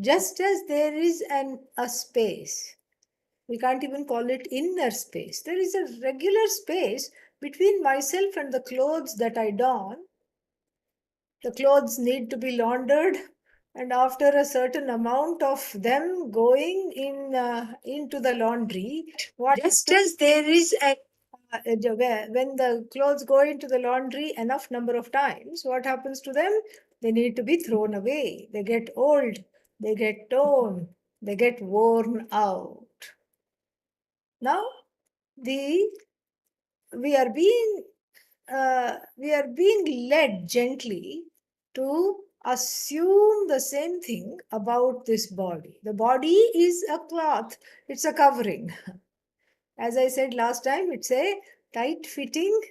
Just as there is a space, we can't even call it inner space. There is a regular space between myself and the clothes that I don. The clothes need to be laundered, and after a certain amount of them going into the laundry, just as there is when the clothes go into the laundry enough number of times, what happens to them? They need to be thrown away. They get old, they get torn, they get worn out. Now, the we are being led gently to assume the same thing about this body. The body is a cloth, it's a covering. As I said last time, it's a tight fitting,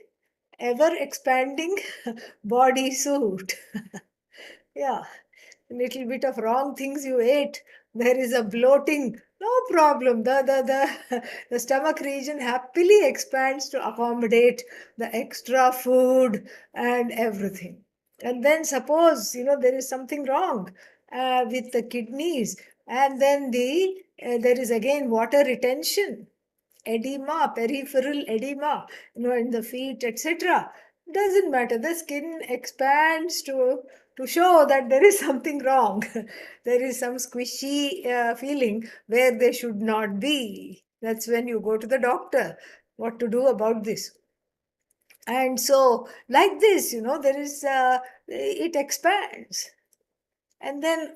ever expanding body suit. Yeah, a little bit of wrong things you ate, there is a bloating, no problem. The stomach region happily expands to accommodate the extra food and everything. And then suppose, there is something wrong with the kidneys, and then there is again water retention, edema, peripheral edema, in the feet, etc. Doesn't matter. The skin expands to show that there is something wrong. There is some squishy feeling where they should not be. That's when you go to the doctor. What to do about this? And so, like this, there is it expands. And then,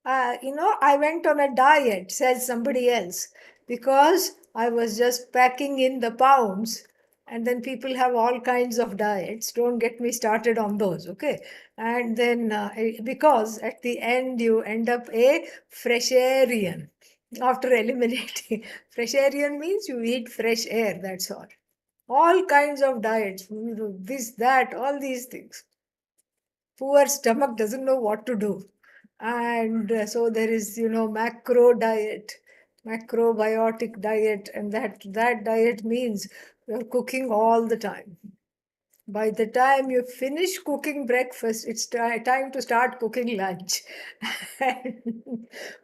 I went on a diet, says somebody else, because I was just packing in the pounds. And then people have all kinds of diets. Don't get me started on those, okay? And then, because at the end you end up a fresharian after eliminating. Fresharian means you eat fresh air, that's all. All kinds of diets, this, that, all these things. Poor stomach doesn't know what to do. And so there is, macro diet, macrobiotic diet, and that diet means you're cooking all the time. By the time you finish cooking breakfast, it's time to start cooking lunch. And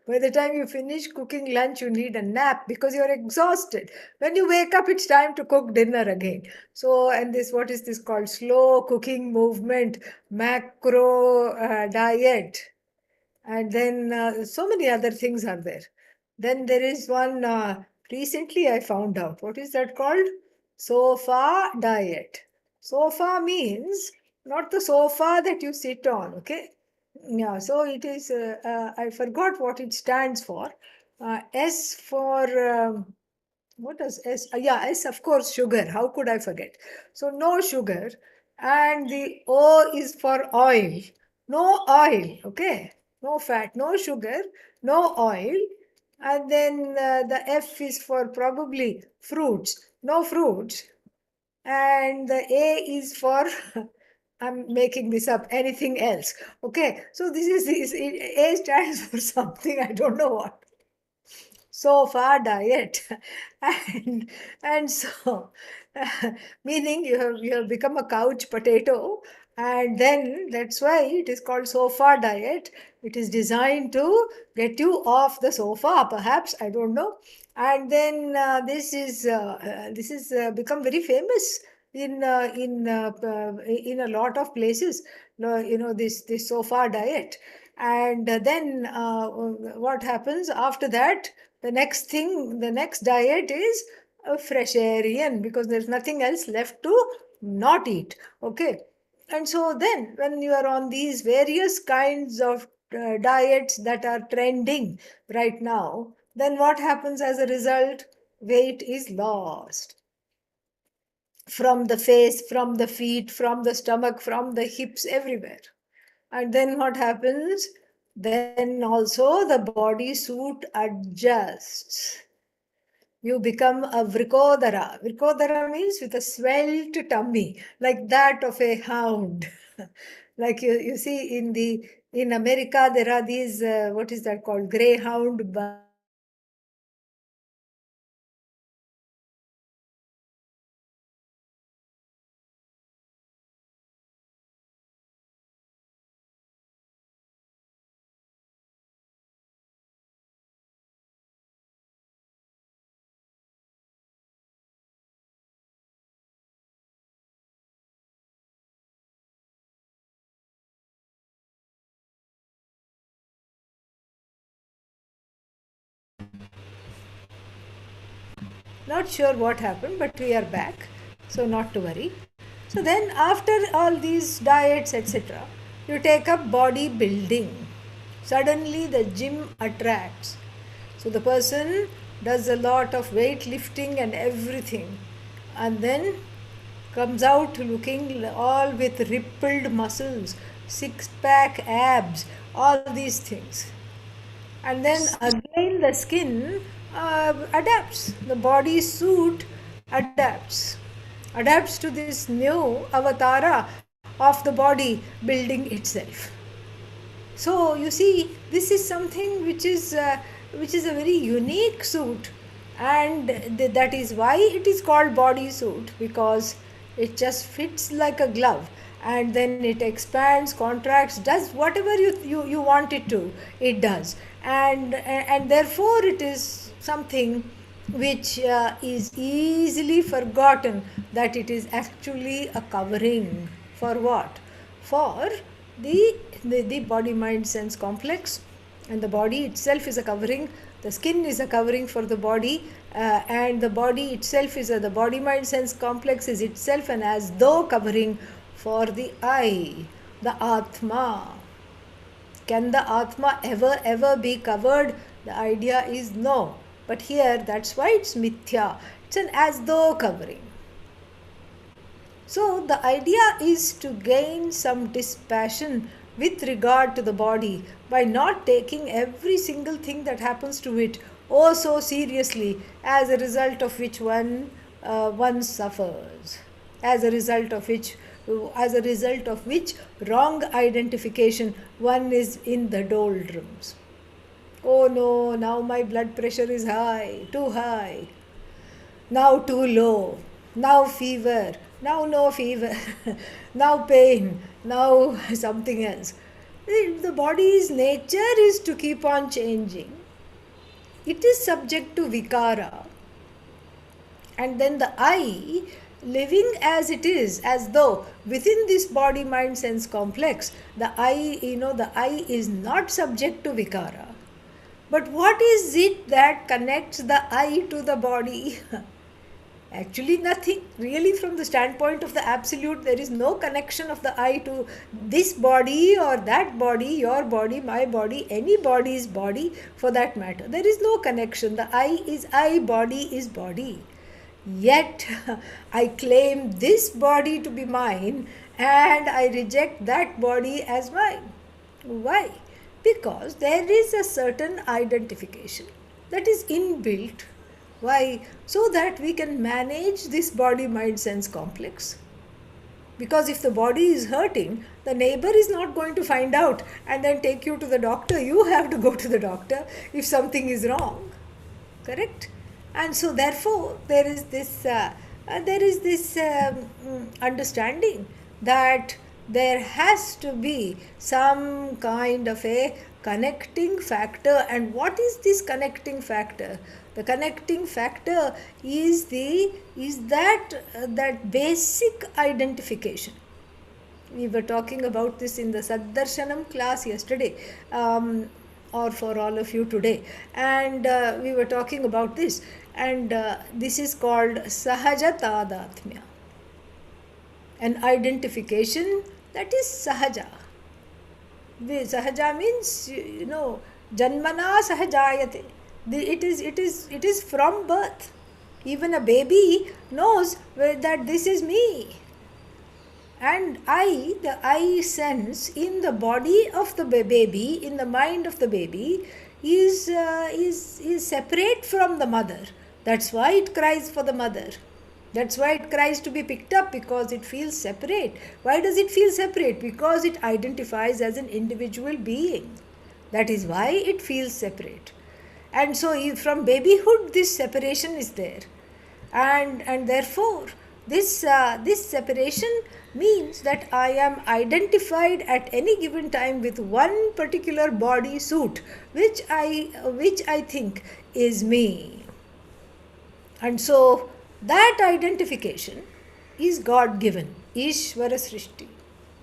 by the time you finish cooking lunch, you need a nap because you're exhausted. When you wake up, it's time to cook dinner again. So, and this, what is this called? Slow cooking movement, macro diet. And then so many other things are there. Then there is one recently I found out. What is that called? Sofa diet. Sofa means not the sofa that you sit on, okay? Yeah, so it is, I forgot what it stands for. S for, what does S? Yeah, S, of course, sugar. How could I forget? So no sugar. And the O is for oil. No oil, okay? No fat, no sugar, no oil. And then the F is for probably fruits. No fruits. And the A is for, I'm making this up, anything else. Okay, so this A stands for something, I don't know what. Sofa diet. And so meaning you have become a couch potato, and then that's why it is called sofa diet. It is designed to get you off the sofa, perhaps, I don't know. And then this is become very famous in a lot of places. This sofa diet. And then what happens after that? The next diet is a fresharian, because there's nothing else left to not eat. Okay. And so then when you are on these various kinds of diets that are trending right now, then what happens as a result? Weight is lost from the face, from the feet, from the stomach, from the hips, everywhere. And then what happens? Then also the body suit adjusts. You become a vrikodara. Vrikodara means with a svelte tummy, like that of a hound. Like you see in America, there are these, what is that called? Greyhound Not sure what happened, but we are back, so not to worry. So then, after all these diets, etc., you take up bodybuilding. Suddenly, the gym attracts. So the person does a lot of weightlifting and everything, and then comes out looking all with rippled muscles, six pack abs, all these things. And then again, the skin adapts, the body suit adapts to this new avatara of the body building itself. So you see, this is something which is a very unique suit, and that is why it is called body suit, because it just fits like a glove, and then it expands, contracts, does whatever you want it to, it does, and therefore it is something which is easily forgotten that it is actually a covering for what? For the body mind sense complex, and the body itself is a covering, the skin is a covering for the body, and the body itself is the body mind sense complex is itself an as though covering for the I, the Atma. Can the Atma ever be covered? The idea is no. But here, that's why it's mithya. It's an as though covering. So, the idea is to gain some dispassion with regard to the body by not taking every single thing that happens to it oh so seriously, as a result of which one suffers, as a result of which wrong identification one is in the doldrums. Oh no, now my blood pressure is high, too high. Now too low. Now fever. Now no fever. Now pain. Now something else. The body's nature is to keep on changing. It is subject to vikara. And then the I, living as it is, as though within this body mind sense complex, the I is not subject to vikara. But what is it that connects the I to the body? Actually, nothing. Really, from the standpoint of the absolute, there is no connection of the I to this body or that body, your body, my body, anybody's body for that matter. There is no connection. The I is I, body is body. Yet, I claim this body to be mine and I reject that body as mine. Why? Because there is a certain identification that is inbuilt. Why? So that we can manage this body mind sense complex. Because if the body is hurting, the neighbor is not going to find out and then take you to the doctor. You have to go to the doctor if something is wrong. Correct? And so therefore there is this understanding that there has to be some kind of a connecting factor. And what is this connecting factor? The connecting factor is that basic identification. We were talking about this in the Saddarshanam class yesterday, or for all of you today, and we were talking about this, and this is called sahaja tadatmya, an identification that is sahaja. Sahaja means, janmana sahajayate. It is from birth. Even a baby knows that this is me. And the I sense in the body of the baby, in the mind of the baby, is separate from the mother. That's why it cries for the mother. That's why it cries to be picked up, because it feels separate. Why does it feel separate? Because it identifies as an individual being. That is why it feels separate. And so from babyhood this separation is there. And therefore this separation means that I am identified at any given time with one particular body suit which I think is me. And so that identification is God given, Ishvara Srishti.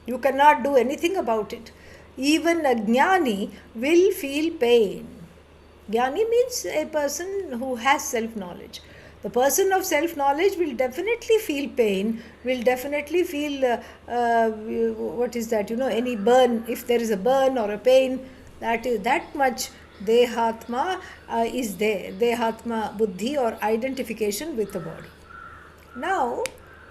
You cannot do anything about it. Even a jnani will feel pain. Jnani means a person who has self-knowledge. The person of self knowledge will definitely feel pain, will definitely feel what is that, any burn, if there is a burn or a pain, that is that much dehatma is there, dehatma buddhi or identification with the body. Now,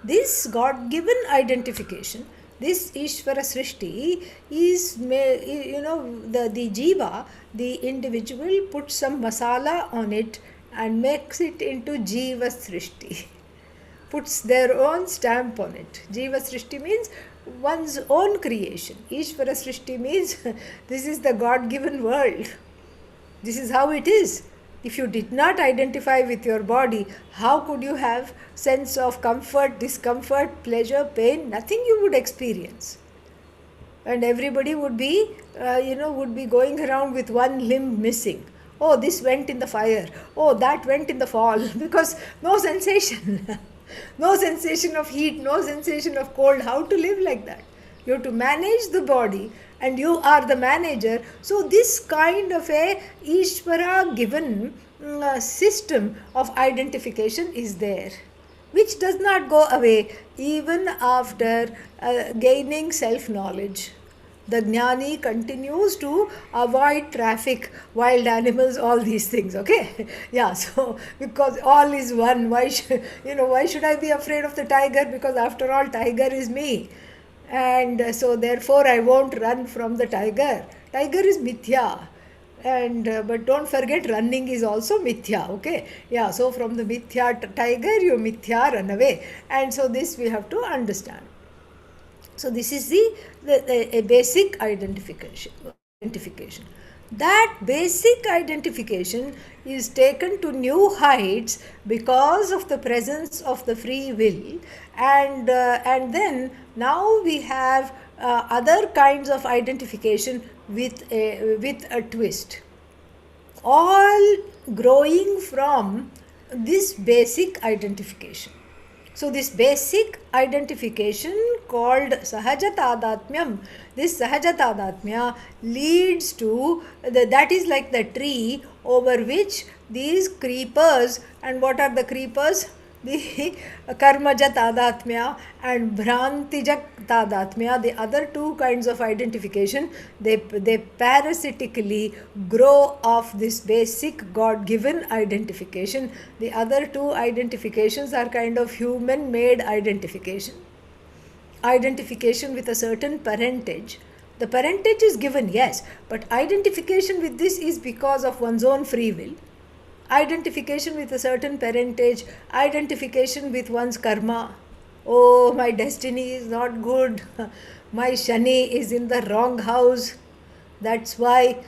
this God given identification, this Ishvara Srishti is, the Jiva, the individual puts some masala on it and makes it into Jiva Srishti, puts their own stamp on it. Jiva Srishti means one's own creation. Ishvara Srishti means this is the God given world. This is how it is. If you did not identify with your body, how could you have sense of comfort, discomfort, pleasure, pain? Nothing you would experience. And everybody would be, would be going around with one limb missing. Oh, this went in the fire. Oh, that went in the fall. Because no sensation. No sensation of heat, no sensation of cold. How to live like that? You have to manage the body and you are the manager. So this kind of a Ishvara given system of identification is there, which does not go away even after gaining self-knowledge. The jnani continues to avoid traffic, wild animals, all these things. Okay, yeah. So because all is one, why should I be afraid of the tiger? Because after all, tiger is me, and so therefore I won't run from the tiger. Tiger is mithya. And but don't forget, running is also mithya. Okay, yeah. So from the mithya tiger, you mithya run away, and so this we have to understand. So this is a basic identification. That basic identification is taken to new heights because of the presence of the free will, and then now we have other kinds of identification with a twist, all growing from this basic identification. So this basic identification called Sahaja Tadatmyam, this Sahaja Tadatmya leads to, that is like the tree over which these creepers, and what are the creepers? The Karmaja Tadatmya and Bhrantija Tadatmya, the other two kinds of identification, they parasitically grow off this basic God-given identification. The other two identifications are kind of human-made identification. Identification with a certain parentage. The parentage is given, yes, but identification with this is because of one's own free will. Identification with a certain parentage, identification with one's karma. Oh, my destiny is not good. My Shani is in the wrong house. That's why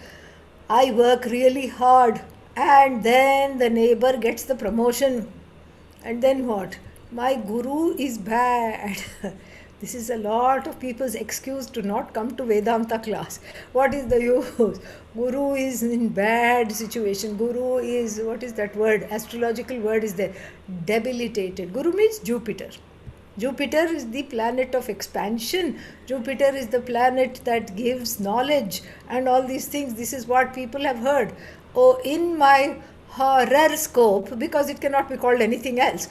I work really hard. And then the neighbor gets the promotion. And then what? My guru is bad. This is a lot of people's excuse to not come to Vedanta class. What is the use? Guru is in bad situation. Guru is, what is that word? Astrological word is there. Debilitated. Guru means Jupiter. Jupiter is the planet of expansion. Jupiter is the planet that gives knowledge and all these things. This is what people have heard. Oh, in my horoscope, because it cannot be called anything else,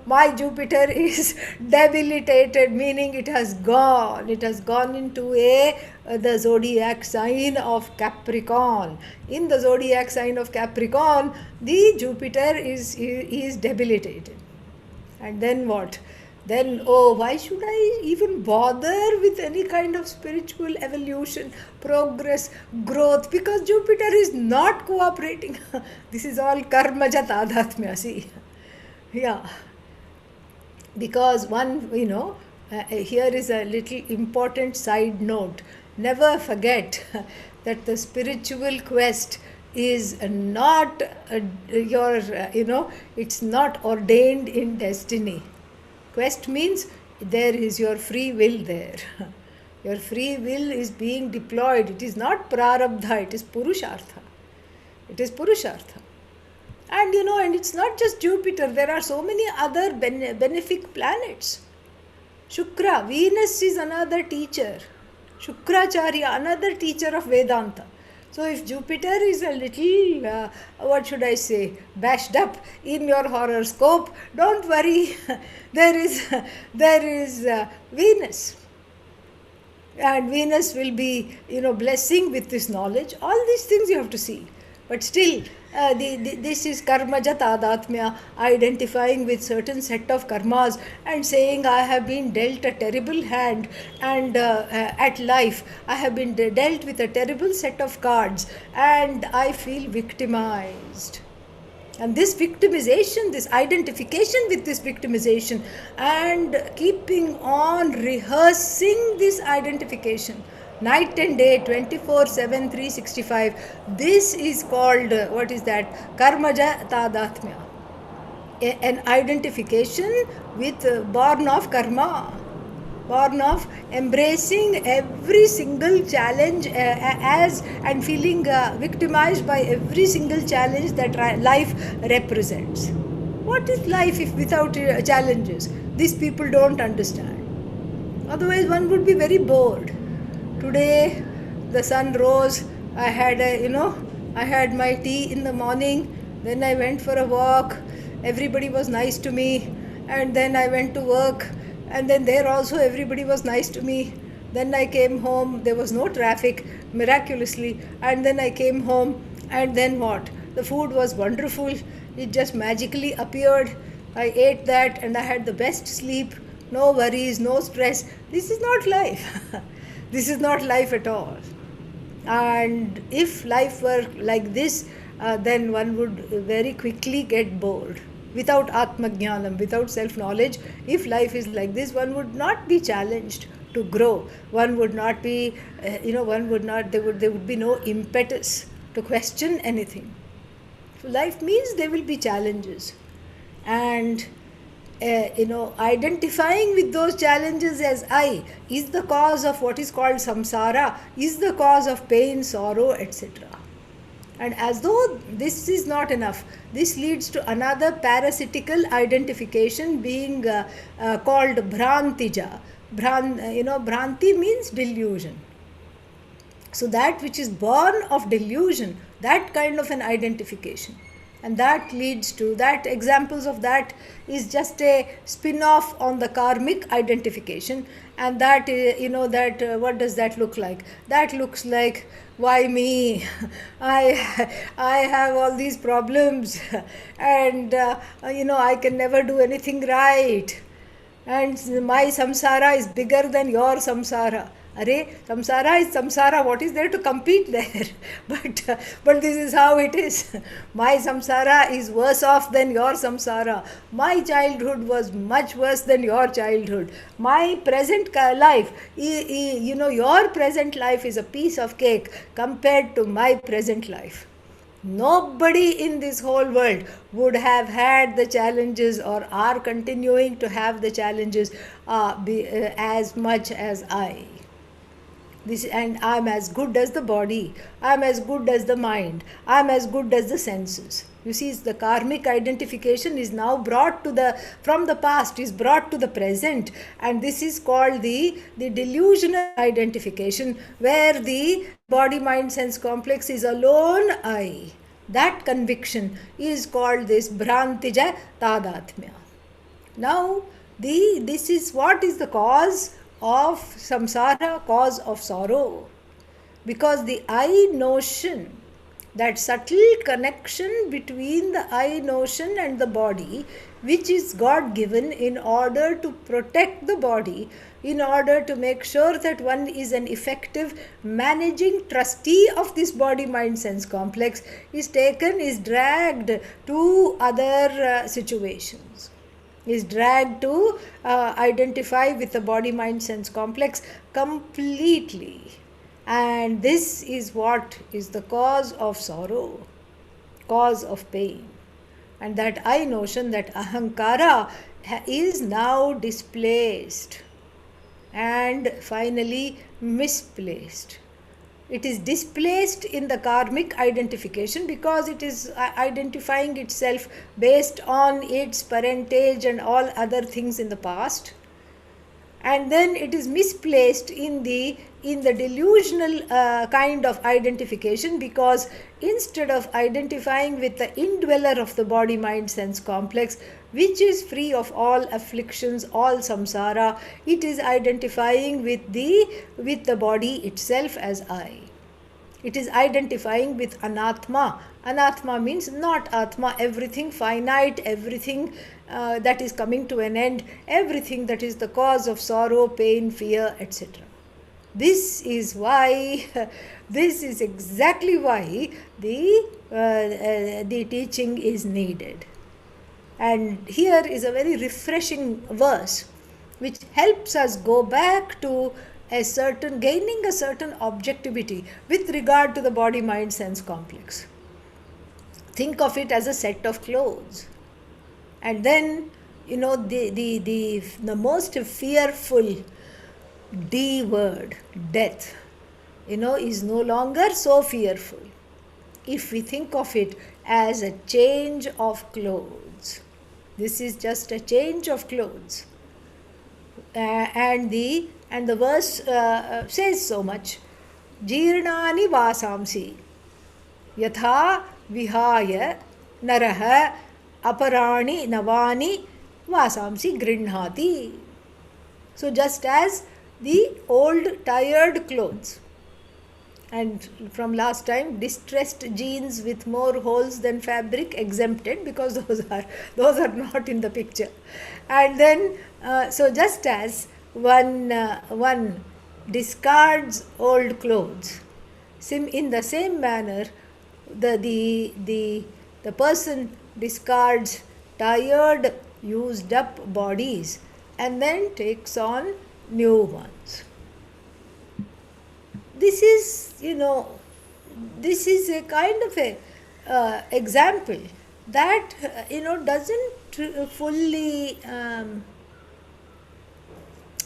my Jupiter is debilitated, meaning it has gone into the zodiac sign of Capricorn. In the zodiac sign of Capricorn, the Jupiter is debilitated. And then what? Then, oh, why should I even bother with any kind of spiritual evolution, progress, growth? Because Jupiter is not cooperating. This is all karmaja tadatmya, see. Yeah. Because one, here is a little important side note. Never forget that the spiritual quest is not it's not ordained in destiny. Quest means there is your free will there. Your free will is being deployed. It is not prarabdha, it is purushartha. It is purushartha. And and it's not just Jupiter, there are so many other benefic planets. Shukra, Venus is another teacher. Shukracharya, another teacher of Vedanta. So if Jupiter is a little, what should I say, bashed up in your horoscope, don't worry. there is, there is Venus, and Venus will be, blessing with this knowledge. All these things you have to see. But still, this is karmaja tadatmya, identifying with certain set of karmas and saying, I have been dealt a terrible hand, and at life I have been dealt with a terrible set of cards, and I feel victimized. And this victimization, this identification with this victimization, and keeping on rehearsing this identification night and day, 24/7, 365, this is called, what is that? Karmaja tadatmya. An identification with born of karma, born of embracing every single challenge as and feeling victimized by every single challenge that life represents. What is life if without challenges? These people don't understand. Otherwise, one would be very bored. Today, the sun rose. I had I had my tea in the morning. Then I went for a walk. Everybody was nice to me, and then I went to work. And then there also everybody was nice to me. Then I came home. There was no traffic, miraculously. And then I came home. And then what? The food was wonderful. It just magically appeared. I ate that and I had the best sleep. No worries, no stress. This is not life. This is not life at all. And if life were like this, then one would very quickly get bored. Without Atmajnanam, without self knowledge, if life is like this, one would not be challenged to grow. One would not be, one would not, there would be no impetus to question anything. So life means there will be challenges. And identifying with those challenges as I is the cause of what is called samsara, is the cause of pain, sorrow, etc. And as though this is not enough, this leads to another parasitical identification being called Bhrantija. Bhranti means delusion. So that which is born of delusion, that kind of an identification. And that leads to that, examples of that is just a spin-off on the karmic identification. And that, what does that look like? That looks like, why me? I have all these problems, and I can never do anything right, and my samsara is bigger than your samsara. Array, samsara is samsara. What is there to compete there? but this is how it is. My samsara is worse off than your samsara. My childhood was much worse than your childhood. My present life, your present life is a piece of cake compared to my present life. Nobody in this whole world would have had the challenges or are continuing to have the challenges as much as I. And I'm as good as the body, I'm as good as the mind, I'm as good as the senses. You see, the karmic identification is now brought from the past, is brought to the present, and this is called the delusional identification, where the body, mind, sense complex is alone I. That conviction is called this Bhrantija Tadatmya. Now, this is what is the cause of samsara, cause of sorrow. Because the I notion, that subtle connection between the I notion and the body, which is God given in order to protect the body, in order to make sure that one is an effective managing trustee of this body, mind, sense complex, is dragged to other situations, is dragged to identify with the body, mind, sense complex completely. And this is what is the cause of sorrow, cause of pain. And that I notion, that ahankara, is now displaced and finally misplaced. It is displaced in the karmic identification because it is identifying itself based on its parentage and all other things in the past. And then it is misplaced in the in the delusional kind of identification, because instead of identifying with the indweller of the body mind sense complex, which is free of all afflictions, all samsara, it is identifying with the body itself as I. It is identifying with anatma. Anatma means not atma, everything finite, everything that is coming to an end, everything that is the cause of sorrow, pain, fear, etc. This is why, this is exactly why the teaching is needed. And here is a very refreshing verse which helps us go back to gaining a certain objectivity with regard to the body mind sense complex. Think of it as a set of clothes. And then, the most fearful D word, death, is no longer so fearful if we think of it as a change of clothes. This is just a change of clothes. And the verse says so much. Jirnani vasamsi yatha vihaya naraha aparani navani vasamsi grinhati. So just as the old tired clothes, and from last time, distressed jeans with more holes than fabric exempted, because those are not in the picture. And then so just as one discards old clothes, in the same manner the person discards tired, used up bodies and then takes on new ones. This is, this is a kind of a example that, doesn't fully,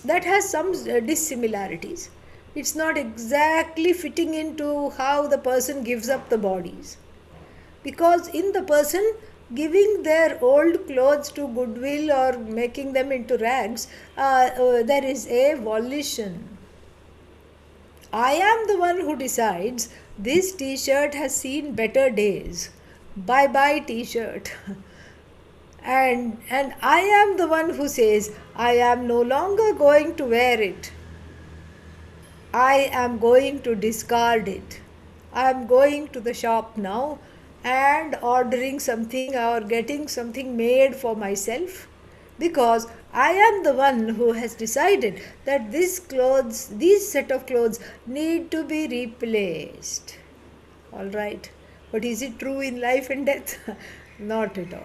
that has some dissimilarities. It's not exactly fitting into how the person gives up the bodies. Because in the person giving their old clothes to goodwill or making them into rags, there is a volition. I am the one who decides this t-shirt has seen better days. Bye bye t-shirt. And I am the one who says I am no longer going to wear it. I am going to discard it. I am going to the shop now and ordering something or getting something made for myself, because I am the one who has decided that these set of clothes need to be replaced. All right. But is it true in life and death? Not at all.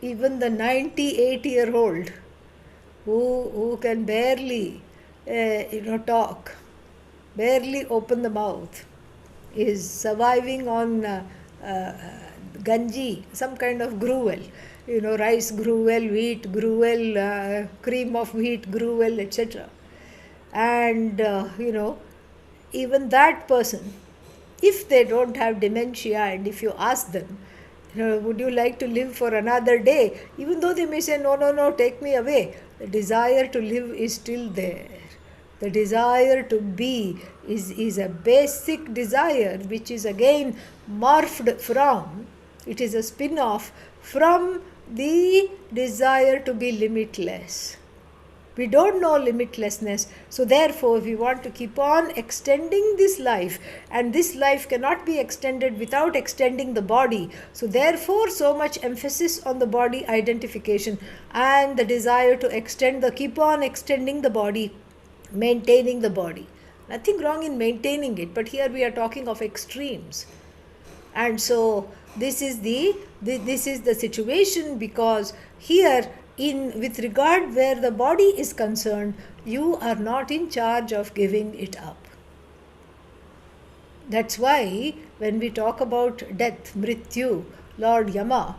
Even the 98-year-old who can barely talk, barely open the mouth, is surviving on ganji, some kind of gruel, rice gruel, wheat gruel, cream of wheat gruel, etc. And, even that person, if they don't have dementia, and if you ask them, would you like to live for another day? Even though they may say, no, take me away, the desire to live is still there. The desire to be is a basic desire, which is again morphed from, it is a spin-off from the desire to be limitless. We don't know limitlessness, so therefore we want to keep on extending this life, and this life cannot be extended without extending the body. So therefore so much emphasis on the body identification and the desire to keep on extending the body, maintaining the body. Nothing wrong in maintaining it, but here we are talking of extremes. And so this is the situation, because here, with regard where the body is concerned, you are not in charge of giving it up. That's why when we talk about death, Mrityu, Lord Yama,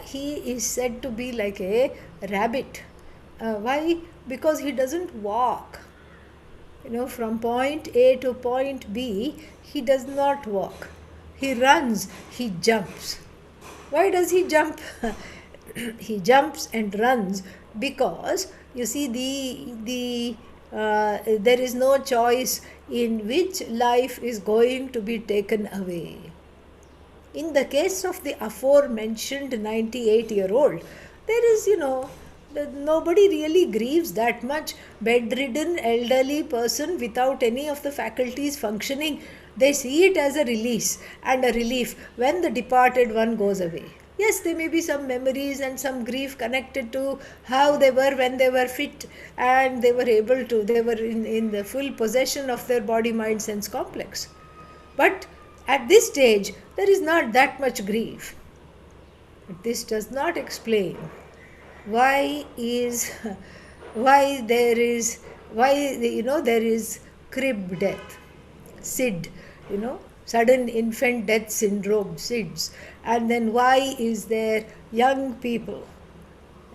he is said to be like a rabbit. Why? Because he doesn't walk. From point A to point B, he does not walk. He runs, he jumps. Why does he jump? He jumps and runs because, you see, There is no choice in which life is going to be taken away. In the case of the aforementioned 98-year-old, there is, nobody really grieves that much. Bedridden elderly person without any of the faculties functioning, they see it as a release and a relief when the departed one goes away. Yes, there may be some memories and some grief connected to how they were when they were fit and they were in the full possession of their body, mind, sense complex. But at this stage, there is not that much grief. But this does not explain why is why there is why there is crib death, SID, sudden infant death syndrome, SIDS, and then why is there young people?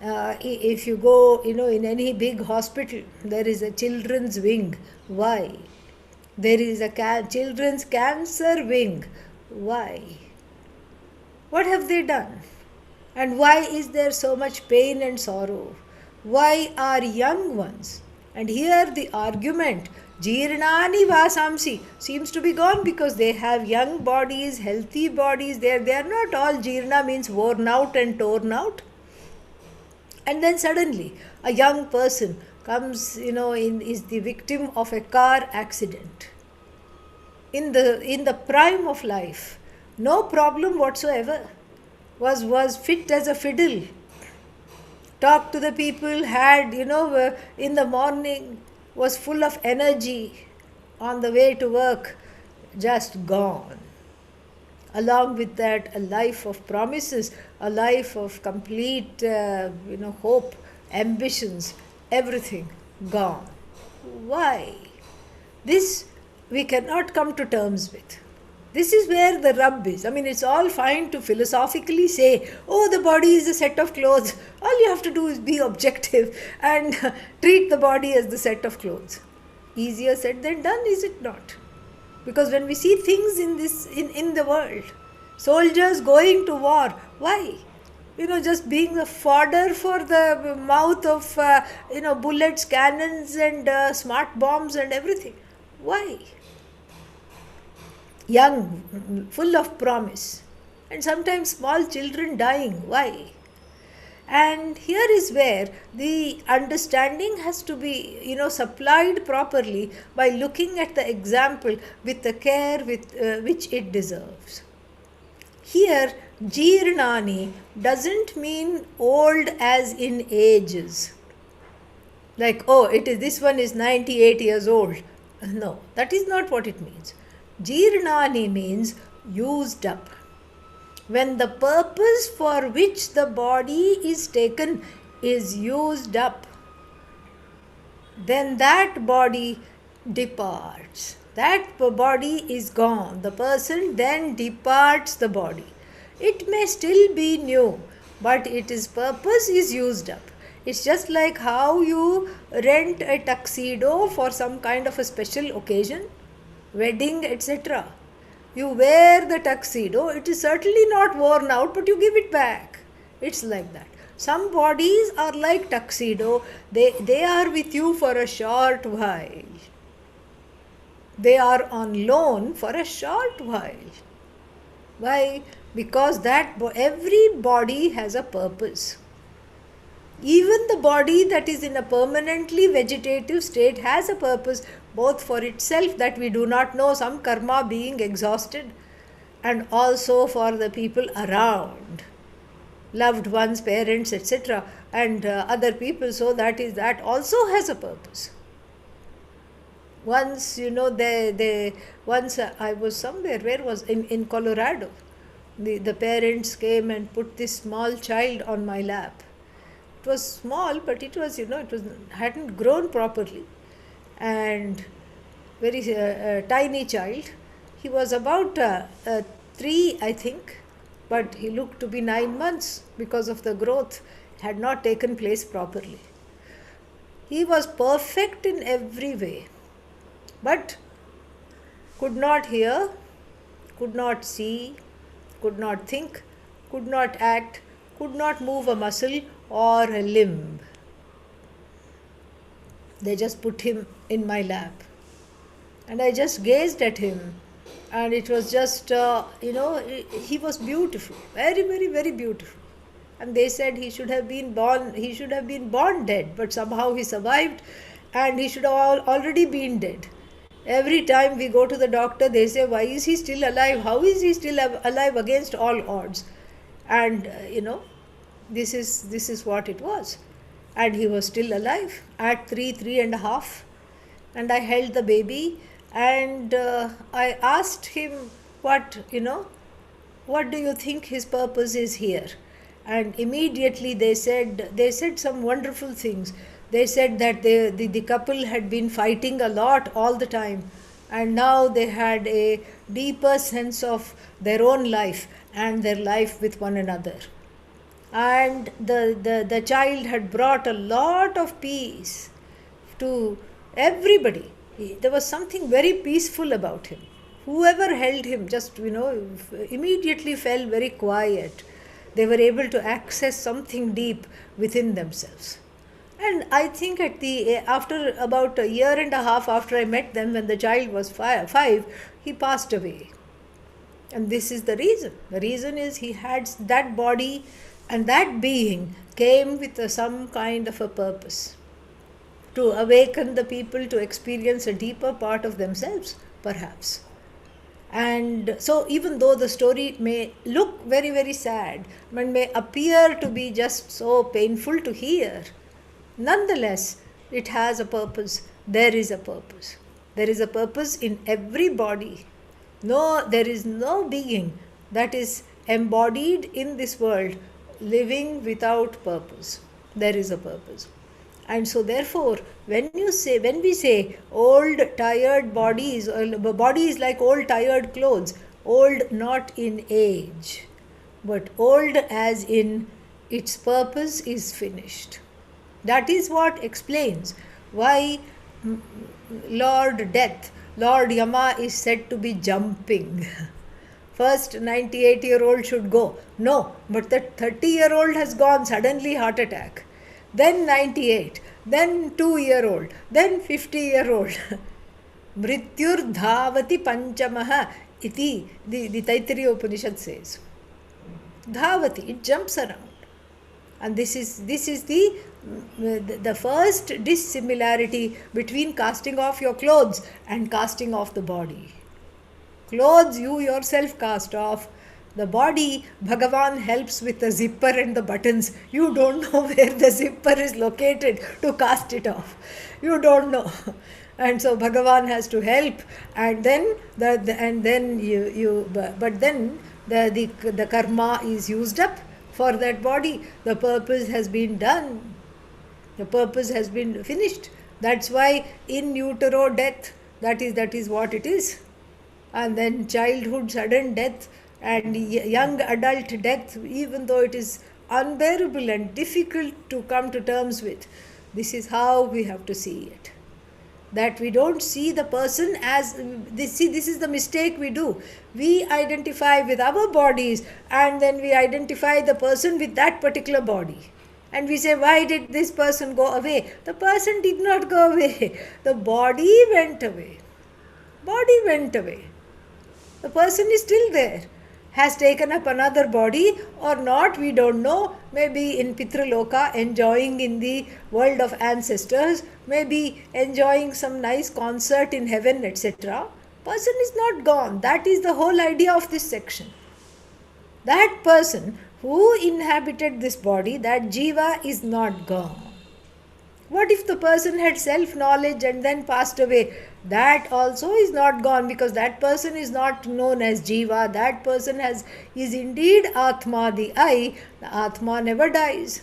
If you go, in any big hospital, there is a children's wing. Why? There is a children's cancer wing. Why? What have they done? And why is there so much pain and sorrow? Why are young ones? And here the argument, Jirnani Vasamsi, seems to be gone because they have young bodies, healthy bodies. They are not all Jirna means worn out and torn out. And then suddenly a young person comes, is the victim of a car accident in the prime of life, no problem whatsoever, was fit as a fiddle, talked to the people, had, in the morning, was full of energy, on the way to work, just gone. Along with that, a life of promises, a life of complete, hope, ambitions, everything gone. Why? This we cannot come to terms with. This is where the rub is. I mean, it's all fine to philosophically say, oh, the body is a set of clothes. All you have to do is be objective and treat the body as the set of clothes. Easier said than done, is it not? Because when we see things in the world, soldiers going to war, why? Just being the fodder for the mouth of, bullets, cannons, and smart bombs and everything. Why? Young, full of promise, and sometimes small children dying. Why? And here is where the understanding has to be, supplied properly by looking at the example with the care which it deserves. Here, Jirnani doesn't mean old as in ages. Like, oh, this one is 98 years old. No, that is not what it means. Jirnani means used up. When the purpose for which the body is taken is used up, then that body departs. That body is gone. The person then departs the body. It may still be new, but its purpose is used up. It's just like how you rent a tuxedo for some kind of a special occasion, wedding, etc. You wear the tuxedo, it is certainly not worn out, but you give it back. It's like that. Some bodies are like tuxedo, they are with you for a short while. They are on loan for a short while. Why? Because every body has a purpose. Even the body that is in a permanently vegetative state has a purpose, both for itself, that we do not know, some karma being exhausted, and also for the people around, loved ones, parents, etc., and other people. So that also has a purpose. Once, once I was somewhere, where was in Colorado, the parents came and put this small child on my lap. It was small, but it was, hadn't grown properly, and very tiny child. He was about 3, I think, but he looked to be 9 months because of the growth had not taken place properly. He was perfect in every way, but could not hear, could not see, could not think, could not act, could not move a muscle or a limb. They just put him in my lap. And I just gazed at him. And it was just, he was beautiful. Very, very, very beautiful. And they said he should have been born dead, but somehow he survived, and he should have already been dead. Every time we go to the doctor, they say, why is he still alive? How is he still alive against all odds? And, this is what it was. And he was still alive at 3.5. And I held the baby, and I asked him, what do you think his purpose is here? And immediately they said some wonderful things. They said that the couple had been fighting a lot all the time, and now they had a deeper sense of their own life and their life with one another. And the child had brought a lot of peace to everybody. There was something very peaceful about him. Whoever held him just, immediately felt very quiet. They were able to access something deep within themselves. And I think after about a year and a half after I met them, when the child was five, he passed away. And this is the reason. The reason is he had that body, and that being came with some kind of a purpose to awaken the people to experience a deeper part of themselves, perhaps. And so, even though the story may look very, very sad, and may appear to be just so painful to hear, nonetheless, it has a purpose. There is a purpose. There is a purpose in every body. No, there is no being that is embodied in this world living without purpose. There is a purpose. And so therefore, when we say old tired bodies, bodies like old tired clothes, old not in age, but old as in its purpose is finished. That is what explains why Lord Death, Lord Yama is said to be jumping. First 98-year-old should go. No, but the 30-year-old has gone, suddenly heart attack. Then 98, then 2-year-old, then 50-year-old. Mrityur dhavati panchamaha iti, the Taittiriya Upanishad says. Dhavati, it jumps around. And this is the first dissimilarity between casting off your clothes and casting off the body. Clothes you yourself cast off. The body, Bhagavan helps with the zipper and the buttons. You don't know where the zipper is located to cast it off. You don't know. And so Bhagavan has to help, and then the karma is used up for that body. The purpose has been done. The purpose has been finished. That's why in utero death, that is what it is. And then childhood sudden death and young adult death, even though it is unbearable and difficult to come to terms with, this is how we have to see it. That we don't see the person as this is the mistake we do. We identify with our bodies, and then we identify the person with that particular body. And we say, why did this person go away? The person did not go away. The body went away. Body went away. The person is still there. Has taken up another body or not, we don't know. Maybe in Pitraloka, enjoying in the world of ancestors, maybe enjoying some nice concert in heaven, etc. Person is not gone. That is the whole idea of this section. That person who inhabited this body, that jiva, is not gone. What if the person had self-knowledge and then passed away? That also is not gone, because that person is not known as jiva. That person is indeed Atma, the I. The Atma never dies.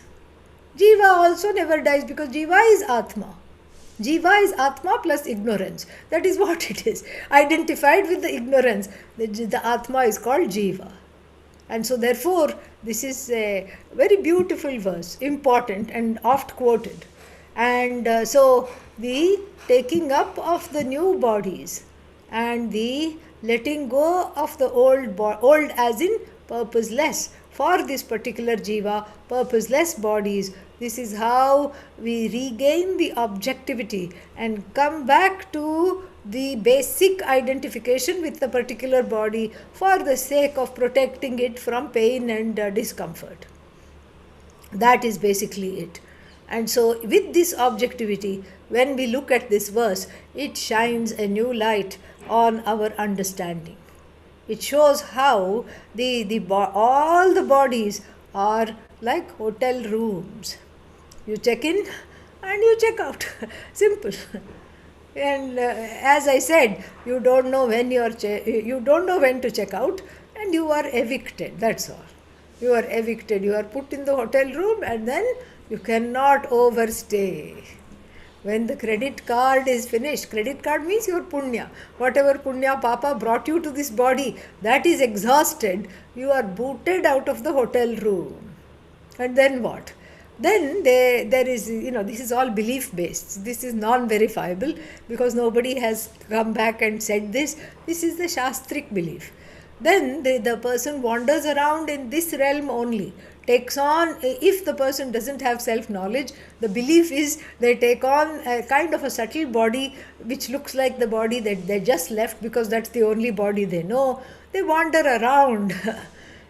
Jiva also never dies, because jiva is Atma. Jiva is Atma plus ignorance. That is what it is. Identified with the ignorance, the Atma is called jiva. And so therefore, this is a very beautiful verse, important and oft quoted. And so the taking up of the new bodies and the letting go of the old as in purposeless, for this particular jiva, purposeless bodies This is how we regain the objectivity and come back to the basic identification with the particular body for the sake of protecting it from pain and discomfort. That is basically it. And so, with this objectivity, when we look at this verse, it shines a new light on our understanding. It shows how all the bodies are like hotel rooms. You check in and you check out. Simple. And as I said, you don't know when you don't know when to check out, and you are evicted. That's all. You are evicted. You are put in the hotel room, and then you cannot overstay. When the credit card is finished, credit card means your punya. Whatever punya papa brought you to this body, that is exhausted. You are booted out of the hotel room. And then what? Then there is, this is all belief based. This is non verifiable because nobody has come back and said this. This is the Shastric belief. Then the person wanders around in this realm only, takes on, if the person doesn't have self knowledge, the belief is they take on a kind of a subtle body which looks like the body that they just left because that's the only body they know. They wander around.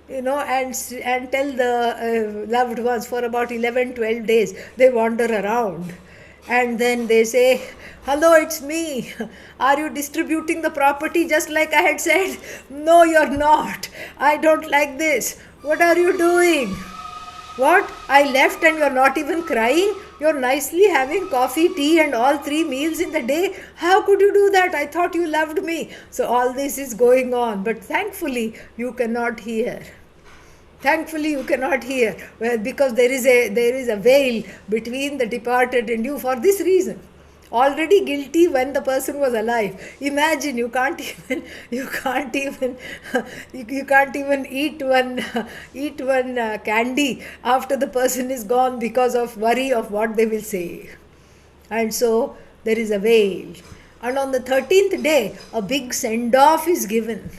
And tell the loved ones for about 11-12 days. They wander around. And then they say, hello, it's me. Are you distributing the property just like I had said? No, you're not. I don't like this. What are you doing? What? I left and you're not even crying? You're nicely having coffee, tea, and all 3 meals in the day. How could you do that? I thought you loved me. So all this is going on. But thankfully, you cannot hear. Thankfully, you cannot hear. Well, because there is a veil between the departed and you for this reason. Already guilty when the person was alive. Imagine you can't even you can't even eat one candy after the person is gone because of worry of what they will say. And so there is a veil. And on the 13th day, a big send off is given.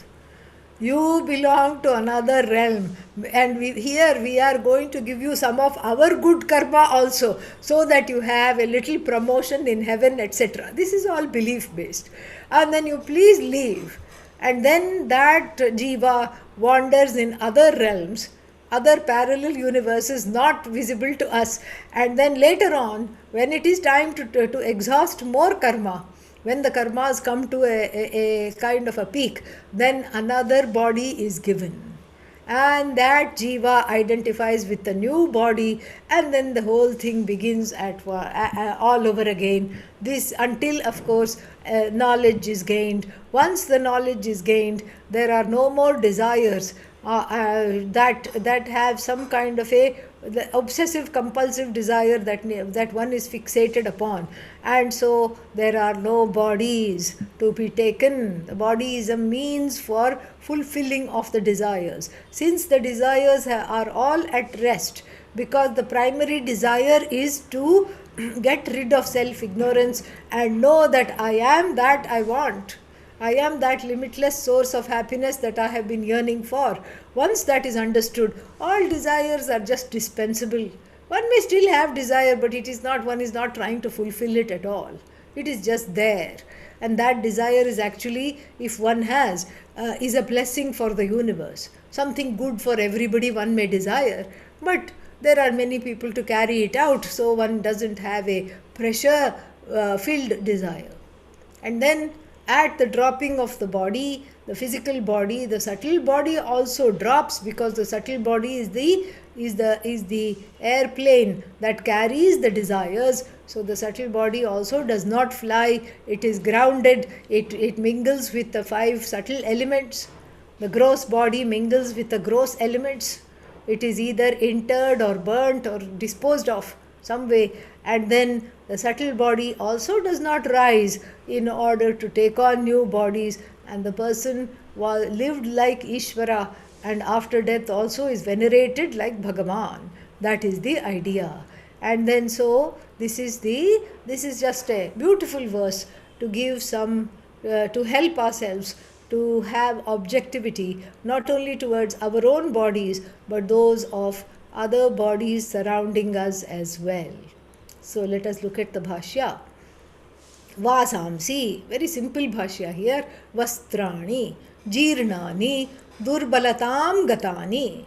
You belong to another realm, and we are going to give you some of our good karma also, so that you have a little promotion in heaven, etc. This is all belief based. And then you please leave. And then that jiva wanders in other realms, other parallel universes not visible to us. And then later on, when it is time to exhaust more karma, when the karmas come to a kind of a peak, then another body is given. And that jiva identifies with the new body, and then the whole thing begins all over again. This until, of course, knowledge is gained. Once the knowledge is gained, there are no more desires that have some kind of the obsessive compulsive desire that one is fixated upon, and so there are no bodies to be taken. The body is a means for fulfilling of the desires. Since the desires are all at rest, because the primary desire is to get rid of self ignorance and know that I am that I want. I am that limitless source of happiness that I have been yearning for. Once that is understood, all desires are just dispensable. One may still have desire, but one is not trying to fulfill it at all. It is just there. And that desire is actually, if one has, is a blessing for the universe. Something good for everybody one may desire, but there are many people to carry it out, so one doesn't have a pressure filled desire. And then at the dropping of the body, the physical body, the subtle body also drops, because the subtle body is the airplane that carries the desires. So the subtle body also does not fly. It is grounded. It mingles with the 5 subtle elements. The gross body mingles with the gross elements. It is either interred or burnt or disposed of some way. And then the subtle body also does not rise in order to take on new bodies, and the person lived like Ishvara, and after death also is venerated like Bhagavan. That is the idea. And then so this is just a beautiful verse to give some to help ourselves to have objectivity not only towards our own bodies but those of other bodies surrounding us as well. So let us look at the Bhashya. Vasamsi, very simple Bhashya here. Vastrani, Jirnani, Durbalatam Gatani.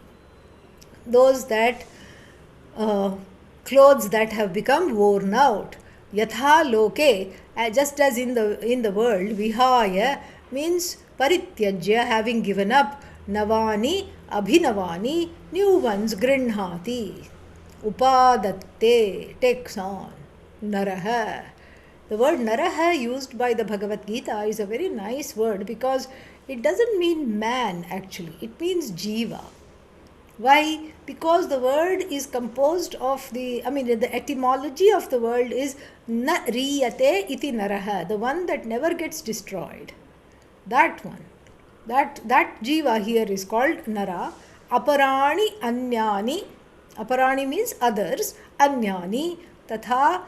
Those that clothes that have become worn out. Yatha loke, just as in the world, vihaya means parityajya, having given up. Navani, abhinavani, new ones, grinhati. Upadatte, takes on. Naraha. The word naraha used by the Bhagavad Gita is a very nice word because it doesn't mean man actually, it means jiva. Why? Because the word is composed of the etymology of the word is na riyate iti naraha, the one that never gets destroyed. That one. That jiva here is called nara. Aparani anyani. Aparani means others. Anyani. Tatha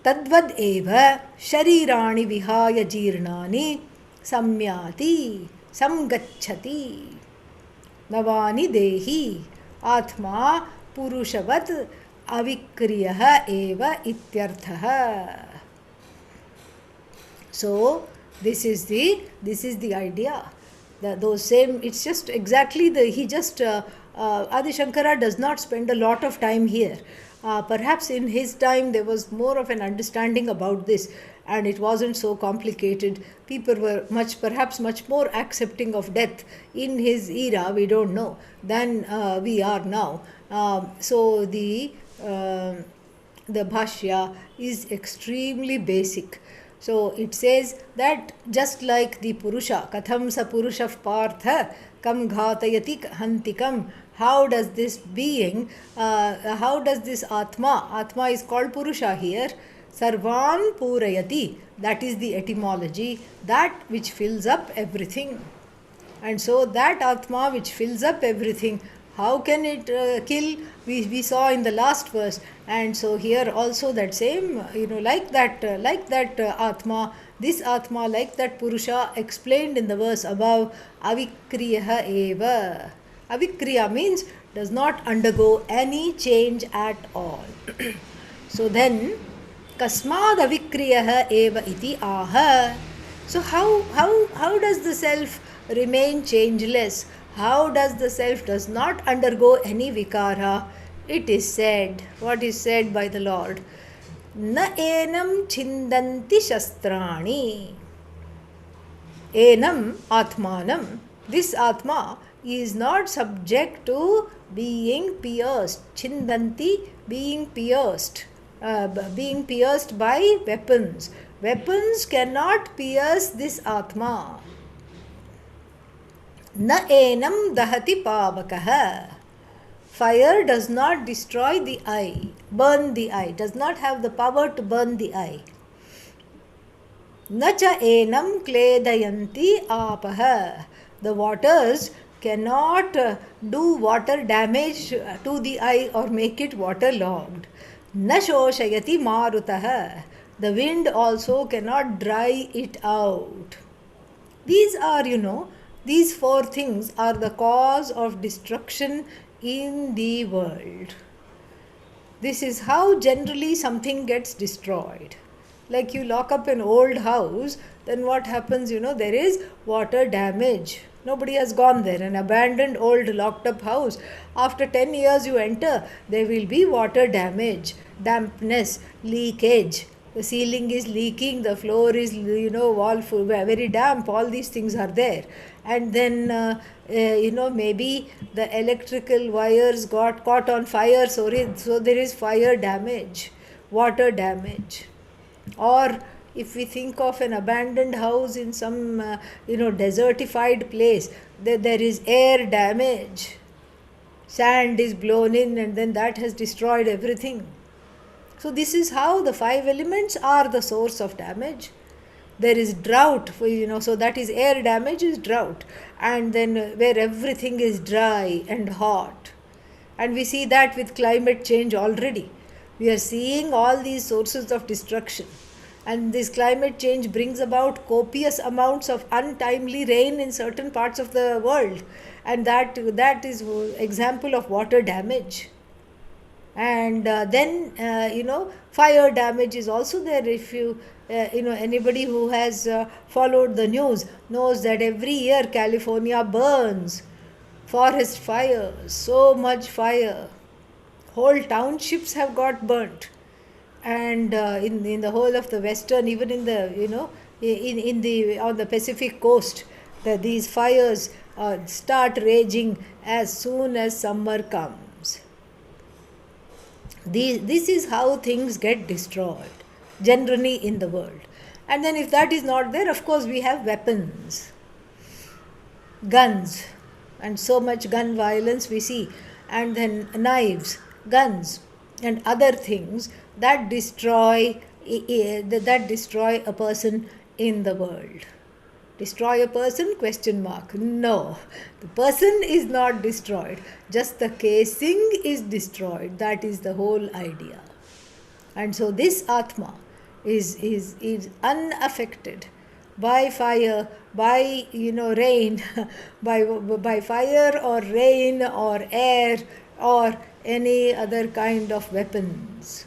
tadvad eva sharirani vihaya jirnani samyati samgacchati. Navani dehi atma purushavat avikriyah eva ityarthah. So this is the idea. Those same, it's just exactly Adi Shankara does not spend a lot of time here. Perhaps in his time there was more of an understanding about this and it wasn't so complicated. People were perhaps much more accepting of death in his era, we don't know, than we are now. So the Bhashya is extremely basic. So it says that just like the Purusha, Katham sa Purusha Partha, Kam Ghatayati Hantikam, how does this being, how does this Atma is called Purusha here, Sarvan Purayati, that is the etymology, that which fills up everything. And so that Atma which fills up everything, how can it kill? We saw in the last verse. And so here also that same, like that Atma, this Atma, like that Purusha explained in the verse above, Avikriyaha eva. Avikriya means does not undergo any change at all. So then, Kasmad Avikriyaha eva iti aha. So how does the self remain changeless? How does the self does not undergo any vikara? It is said, what is said by the Lord? Na enam chindanti shastrani. Enam atmanam. This Atma is not subject to being pierced. Chindanti, being pierced. Being pierced by weapons. Weapons cannot pierce this Atma. Na enam dahati pavakaha. Fire does not destroy the eye, burn the eye, does not have the power to burn the eye. Nacha enam kledayanti apaha. The waters cannot do water damage to the eye or make it waterlogged. Na shoshayati marutaha. The wind also cannot dry it out. These are, these four things are the cause of destruction in the world. This is how generally something gets destroyed. Like you lock up an old house, then what happens, there is water damage. Nobody has gone there. An abandoned old locked up house. After 10 years you enter, there will be water damage, dampness, leakage. The ceiling is leaking, the floor is, wall full, very damp, all these things are there. And then, maybe the electrical wires got caught on fire, so there is fire damage, water damage. Or if we think of an abandoned house in some, desertified place, there is air damage. Sand is blown in and then that has destroyed everything. So this is how the five elements are the source of damage. There is drought, so that is air damage is drought. And then where everything is dry and hot. And we see that with climate change already. We are seeing all these sources of destruction. And this climate change brings about copious amounts of untimely rain in certain parts of the world. and that is example of water damage. And then fire damage is also there. If you anybody who has followed the news knows that every year California burns, forest fires, so much fire, whole townships have got burnt. And in the whole of the western, even in the in the on the Pacific coast, these fires start raging as soon as summer comes. This is how things get destroyed generally in the world. And then if that is not there, of course we have weapons, guns, and so much gun violence we see, and then knives, guns, and other things that destroy a person in the world. Destroy a person? Question mark. No, the person is not destroyed, just the casing is destroyed. That is the whole idea. And so this Atma is unaffected by fire, by rain, by fire or rain or air or any other kind of weapons.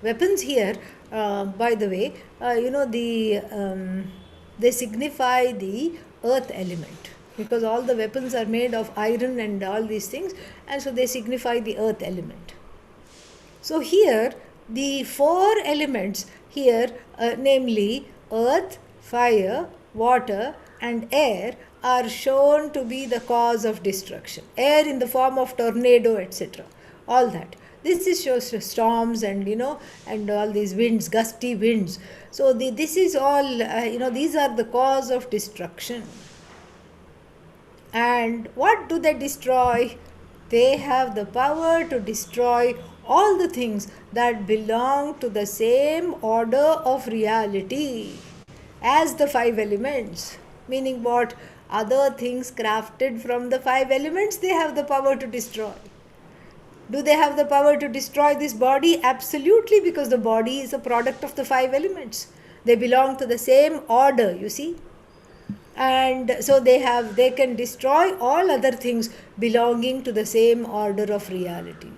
Weapons here, by the way, they signify the earth element, because all the weapons are made of iron and all these things, and so they signify the earth element. So here the four elements here, namely earth, fire, water and air, are shown to be the cause of destruction. Air in the form of tornado, etc. All that. This is shows storms and and all these winds, gusty winds. So this is all these are the cause of destruction. And what do they destroy? They have the power to destroy all the things that belong to the same order of reality as the five elements. Meaning what? Other things crafted from the five elements, they have the power to destroy. Do they have the power to destroy this body? Absolutely, because the body is a product of the five elements. They belong to the same order, you see. And so they can destroy all other things belonging to the same order of reality.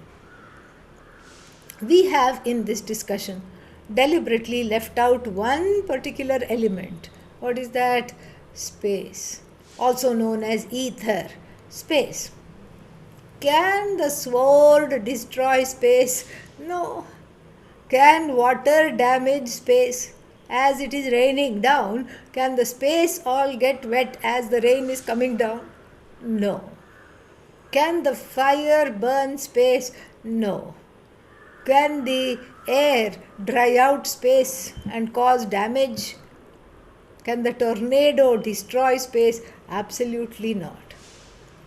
We have in this discussion deliberately left out one particular element. What is that? Space, also known as ether. Space. Can the sword destroy space? No. Can water damage space? As it is raining down, can the space all get wet as the rain is coming down? No. Can the fire burn space? No. Can the air dry out space and cause damage? Can the tornado destroy space? Absolutely not.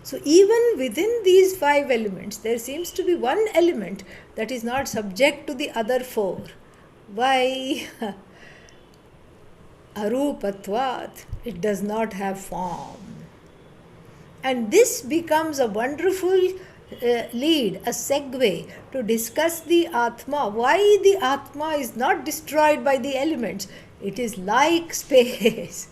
So even within these five elements, there seems to be one element that is not subject to the other four. Why? Arupatvat. It does not have form. And this becomes a wonderful lead, a segue to discuss the Atma. Why the Atma is not destroyed by the elements? It is like space.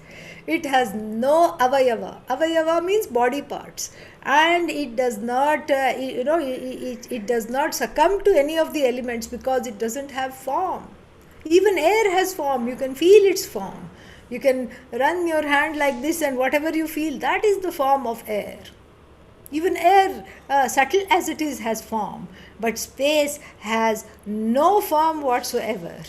It has no avayava. Avayava means body parts, and it does not, it does not succumb to any of the elements because it doesn't have form. Even air has form. You can feel its form. You can run your hand like this, and whatever you feel, that is the form of air. Even air, subtle as it is, has form, but space has no form whatsoever.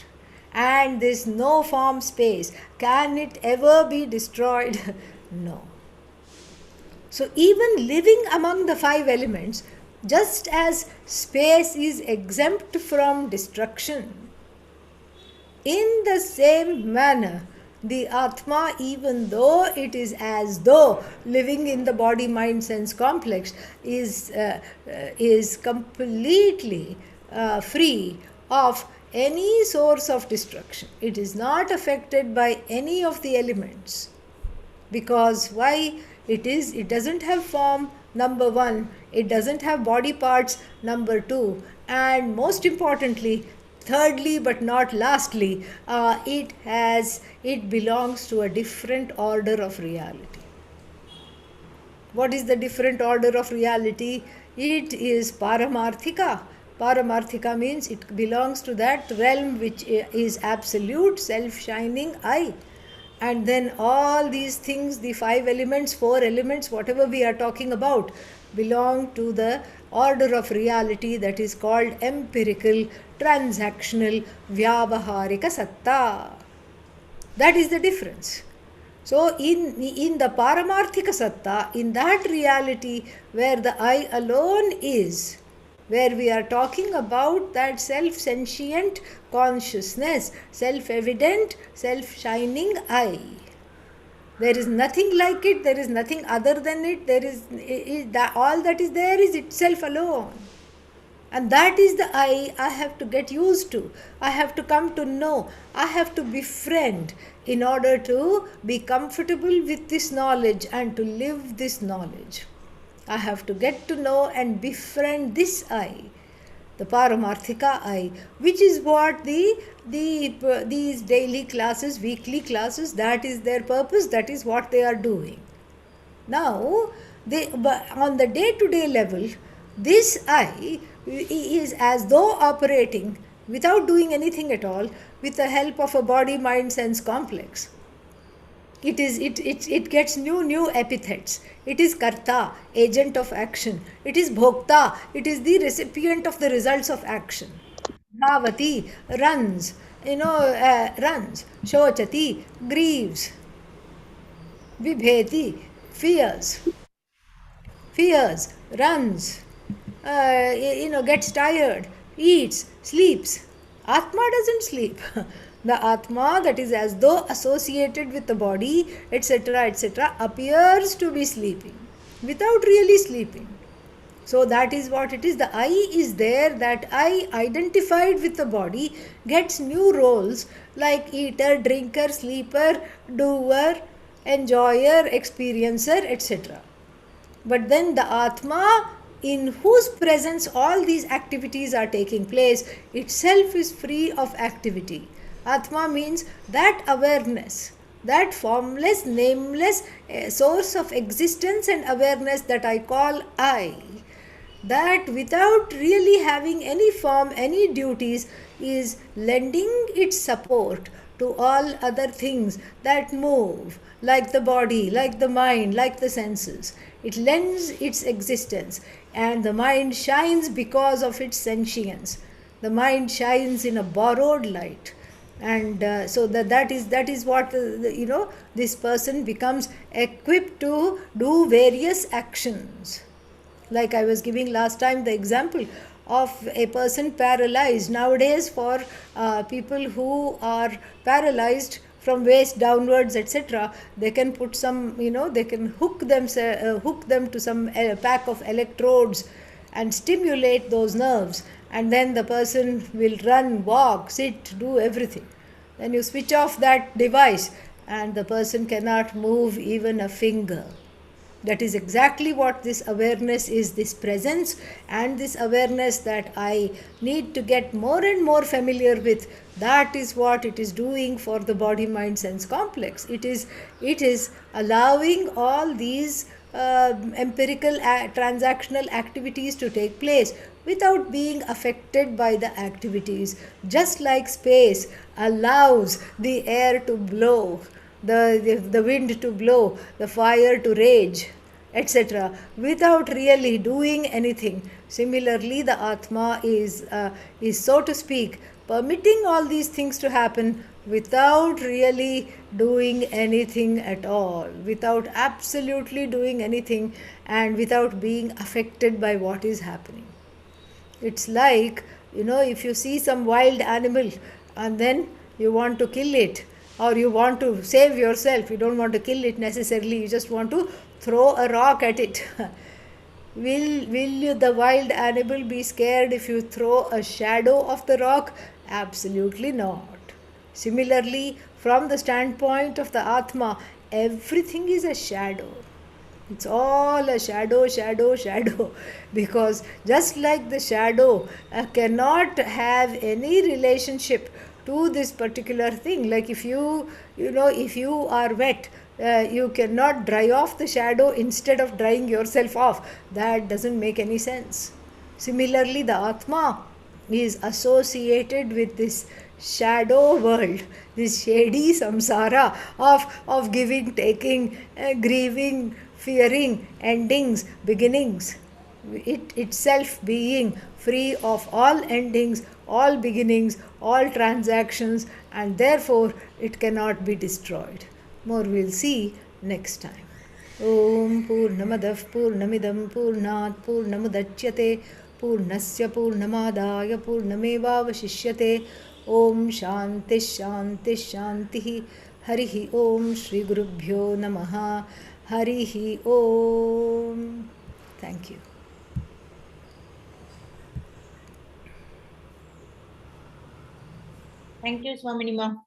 And this no form space, can it ever be destroyed? No. So even living among the five elements, just as space is exempt from destruction, in the same manner, the Atma, even though it is as though living in the body, mind, sense complex, is completely free of any source of destruction. It is not affected by any of the elements. Because why? It doesn't have form, number one. It doesn't have body parts, number two. And most importantly, thirdly but not lastly, it belongs to a different order of reality. What is the different order of reality? It is Paramarthika. Paramarthika means it belongs to that realm which is absolute, self shining I. And then all these things, the five elements, four elements, whatever we are talking about, belong to the order of reality that is called empirical, transactional, vyavaharika satta. That is the difference. So, in the Paramarthika Satta, in that reality where the I alone is, where we are talking about that self sentient consciousness, self evident, self shining I. There is nothing like it, there is nothing other than it, there is all that is there is itself alone. And that is the I have to get used to. I have to come to know. I have to befriend in order to be comfortable with this knowledge and to live this knowledge. I have to get to know and befriend this I, the Paramarthika I, which is what these daily classes, weekly classes, that is their purpose, that is what they are doing. Now, on the day to day level, this I is as though operating without doing anything at all with the help of a body mind sense complex. It gets new epithets. It is karta, agent of action. It is bhokta, it is the recipient of the results of action. Bhavati, runs, runs. Shochati, grieves. Vibheti, fears, runs, gets tired, eats, sleeps. Atma doesn't sleep. The Atma, that is as though associated with the body, etc., appears to be sleeping without really sleeping. So that is what it is. The I is there, that I identified with the body gets new roles like eater, drinker, sleeper, doer, enjoyer, experiencer, etc. But then the Atma, in whose presence all these activities are taking place, itself is free of activity. Atma means that awareness, that formless, nameless source of existence and awareness that I call I, that without really having any form, any duties, is lending its support to all other things that move, like the body, like the mind, like the senses. It lends its existence, and the mind shines because of its sentience. The mind shines in a borrowed light. And so that is what this person becomes equipped to do various actions. Like I was giving last time the example of a person paralyzed. Nowadays, for people who are paralyzed from waist downwards, etc., they can put some, they can hook them to some pack of electrodes and stimulate those nerves, and then the person will run, walk, sit, do everything. Then you switch off that device and the person cannot move even a finger. That is exactly what this awareness is, this presence, and this awareness that I need to get more and more familiar with. That is what it is doing for the body mind sense complex. It is allowing all these empirical transactional activities to take place without being affected by the activities, just like space allows the air to blow, the wind to blow, the fire to rage, etc., without really doing anything. Similarly, the Atma is so to speak, permitting all these things to happen without really doing anything at all, without absolutely doing anything, and without being affected by what is happening. It's like, if you see some wild animal and then you want to kill it, or you want to save yourself, you don't want to kill it necessarily, you just want to throw a rock at it. Will the wild animal be scared if you throw a shadow of the rock? Absolutely not. Similarly, from the standpoint of the Atma, everything is a shadow. It's all a shadow, because just like the shadow cannot have any relationship to this particular thing. Like if you are wet, You cannot dry off the shadow instead of drying yourself off. That doesn't make any sense. Similarly, the Atma is associated with this shadow world, this shady samsara of giving, taking, grieving, fearing, endings, beginnings. It itself being free of all endings, all beginnings, all transactions, and therefore it cannot be destroyed. More we'll see next time. ॐ पूर्णमदः पूर्णमिदं पूर्णात् पूर्णमुदच्यते पूर्णस्य पूर्णमादाय पूर्णमेवावशिष्यते ॐ शान्तिः शान्तिः शान्तिः हरिः ॐ श्रीगुरुभ्यो नमः हरिः ॐ thank you Thank you, Swaminima.